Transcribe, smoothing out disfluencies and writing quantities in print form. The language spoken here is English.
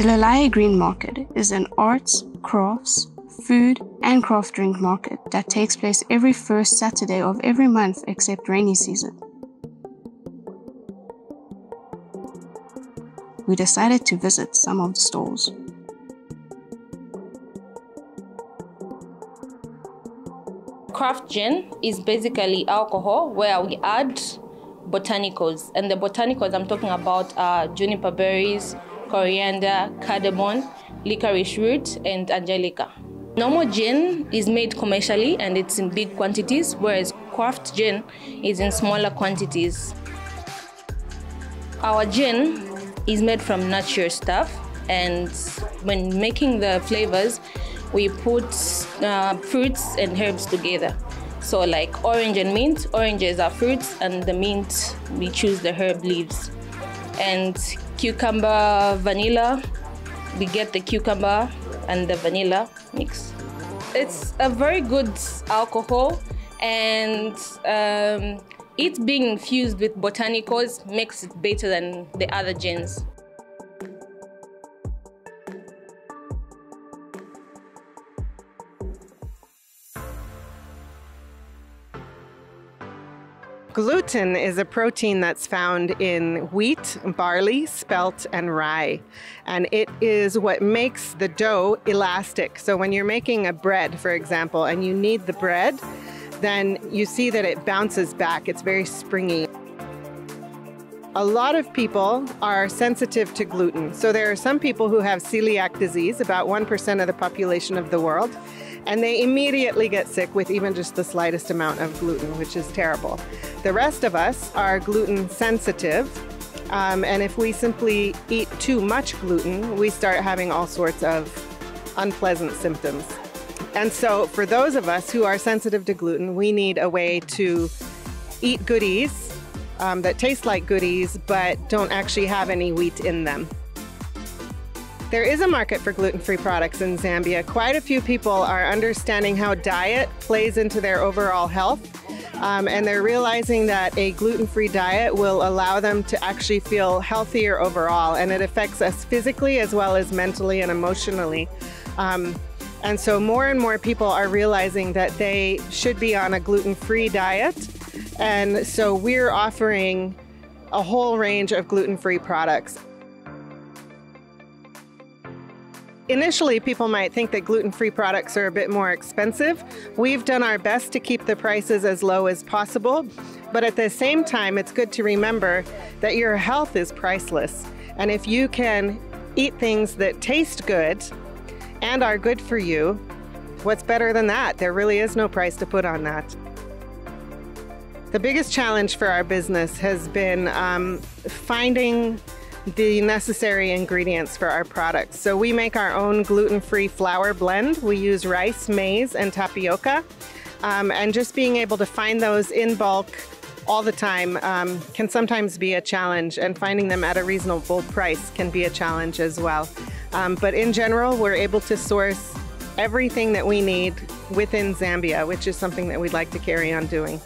The Lalaya Green Market is an arts, crafts, food, and craft drink market that takes place every first Saturday of every month except rainy season. We decided to visit some of the stalls. Craft gin is basically alcohol where we add botanicals. And the botanicals I'm talking about are juniper berries, coriander, cardamom, licorice root, and angelica. Normal gin is made commercially and it's in big quantities, whereas craft gin is in smaller quantities. Our gin is made from natural stuff, and when making the flavors, we put fruits and herbs together. So like orange and mint, oranges are fruits, and the mint, we choose the herb leaves. And cucumber, vanilla, we get the cucumber and the vanilla mix. It's a very good alcohol, and it being infused with botanicals makes it better than the other gins. Gluten is a protein that's found in wheat, barley, spelt, and rye. And it is what makes the dough elastic. So when you're making a bread, for example, and you knead the bread, then you see that it bounces back. It's very springy. A lot of people are sensitive to gluten. So there are some people who have celiac disease, about 1% of the population of the world, and they immediately get sick with even just the slightest amount of gluten, which is terrible. The rest of us are gluten sensitive, and if we simply eat too much gluten, we start having all sorts of unpleasant symptoms. And so for those of us who are sensitive to gluten, we need a way to eat goodies that taste like goodies but don't actually have any wheat in them. There is a market for gluten-free products in Zambia. Quite a few people are understanding how diet plays into their overall health, and they're realizing that a gluten-free diet will allow them to actually feel healthier overall, and it affects us physically as well as mentally and emotionally. And so more and more people are realizing that they should be on a gluten-free diet, and so we're offering a whole range of gluten-free products. Initially, people might think that gluten-free products are a bit more expensive. We've done our best to keep the prices as low as possible, but at the same time, it's good to remember that your health is priceless. And if you can eat things that taste good and are good for you, what's better than that? There really is no price to put on that. The biggest challenge for our business has been finding the necessary ingredients for our products. So we make our own gluten-free flour blend. We use rice, maize, and tapioca. And just being able to find those in bulk all the time can sometimes be a challenge, and finding them at a reasonable price can be a challenge as well. But in general, we're able to source everything that we need within Zambia, which is something that we'd like to carry on doing.